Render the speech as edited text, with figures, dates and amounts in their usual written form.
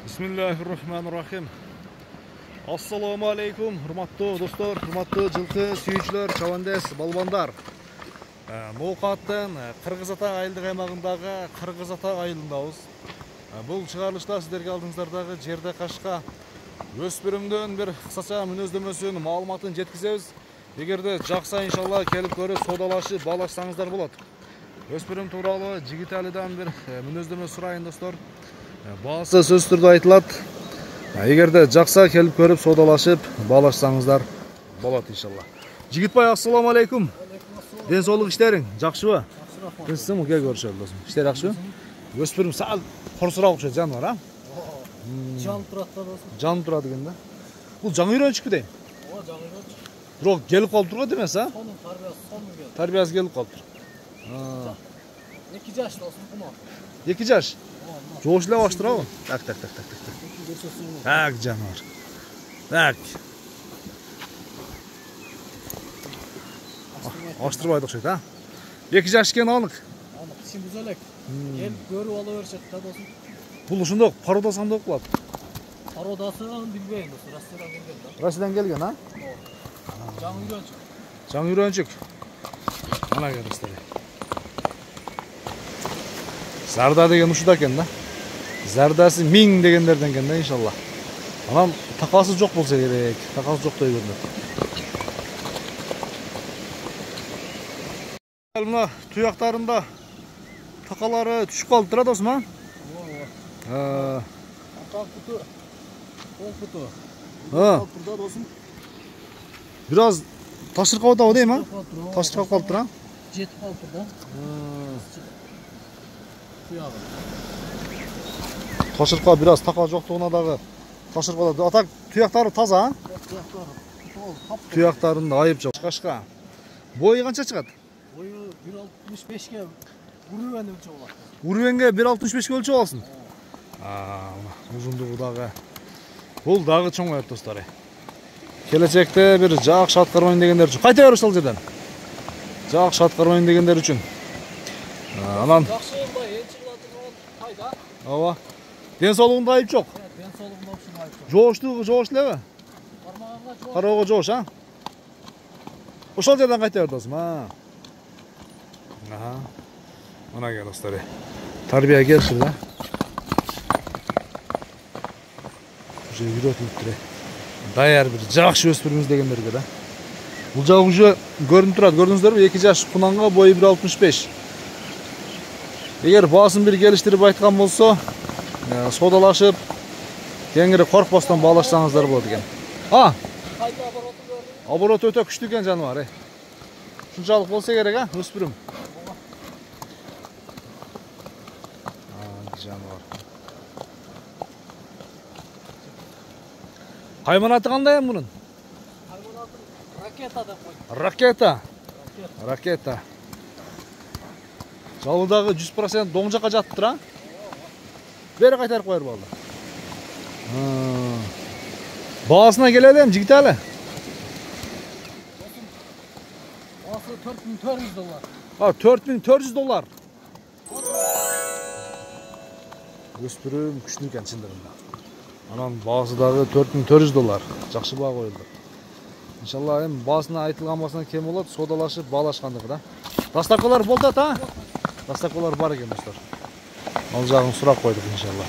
Bismillahirrahmanirrahim. Assalamu alaikum, hurmatlı dostlar, hurmatlı жылқы сүйүүчүлөр, чабандес, балбандар. Моқаттан Кыргыз Ата айылдык аймагындагы Кыргыз Ата айылындабыз. Бул чыгарылышта сиздерге алдыңыздардагы жерде кашка өспүрүмдөн бир кысача мүнөздөмөсүн, маалыматын жеткизебиз. Эгерде жакса иншалла келип көрүп, содалашып, баалашсаңыздар болот. Өспүрүм тууралуу Жигиталидан бир мүнөздөмө сурайын достор. Baası söz türde aytылат. Эгерде жакса келип көрүп, содалашып, баалашсаңыздар болот иншалла. Жигитбай, ассаламу алейкум. Ден соолук иштериң жакшыбы? Сизсиңби? Кел көрүшөлү досум. Иштер жакшыбы? Өспүрүм сал корсураак окшойт жаныбар, а? Жанып турат да досум. Жанып турат экен да. Бул жаңы үйрөнчүкпү дейм? Ооба, жаңы үйрөнчүк. Бирок келип калып турган эмес, а? Сонун тарбиясы сонун келди. Тарбиясы келип калыптыр. 2 жаш досум кума. 2 жаш. Жоошла баштырабы? Так. Так, жаныбар. Так. Аштырбайды окшойт, а? 2 жаш экен анык. Анык, ишибиз элек. Келип көрүп ала беришет да досум. Бул ушундой породасы кандай болуп калат? Породасын билбейм досум, Россиядан келген да. Россиядан келген, а? Ооба. Жаңы үйрөнчүк. Жаңы үйрөнчүк. Мына көрүңүздөр. Зарда деген ушуда экен да. Зардасы 1000 дегендерден экен да иншалла. Анан такасы жок болсо керек. Такасы жоктой көрүнөт. Мына туяктарында такалары түшүп калыптыр да досум, а? Ооба. Атак путу. Ол путу. Калыптыр досум. Бираз ташыркап атабы дейм, а? Ташыркап калыптыр, а? Жетип калыптыр да. Туягы. Ташыркап бираз така жоктугуна дагы ташыркап. Атак туяктары таза, а? Туяктарында айып жок. Кашка. Бою канча чыгат? Бою 1.65ке урвен өлчөп алат. Урвенге 1.65ке өлчөп алсын. Узундугу дагы. Бул дагы чоңоет достор. Келечекте бир жакшы аткармайын дегендер үчүн. Кайта берип ал жерден. Жакшы аткармайын дегендер үчүн. Анан Жакшы мындай энчилатырган пайда. ооба. Ден соолугунда айып жок. Ден соолугунда ушун айып жок. Жооштугу жоош элеби? Бармаганга жок. Кароого жоош, а? Ошол жерден кайта бер досум, а? Мына кел достор. Тарбия келиптир да. Уже үйрөтүлүптүр. Даяр бир жакшы өспүрүмүз дегендерге да. Бул жагы уже көрүнүп турат. Көрдүңүздөрбү? 2 жаш кунанга бою 1.65. Эгер баасын бир келиштирип айткан болсо, содалашып, кеңири коркпостон баалашсаңыздар болот экен. Кайда обороту көрдүң? Оборот өтө күчтүү экен жаныбар. Ушунчалык болсо керек, а? Өспүрүм. Жаныбар. Кайманаты кандай эми мунун? Кайманатын ракета деп койду. Ракета. Жалыдагы 100% доң жакка жатыптыр, а? Бери кайтарып коер болду. Баасына келелем, Жигитали. Баасы $4400. $4400. Өспүрүм күчтүү экен чындыгында. Анан баасы дагы $4400. Жакшы баа коюлду. Иншалла эми баасына айтылган баасынан кем болот, содалашып баалашкандыгы да. Дастаркалар болот, а? Дастаркалар бар экен достор. Ал жагын сурап койдук иншалла.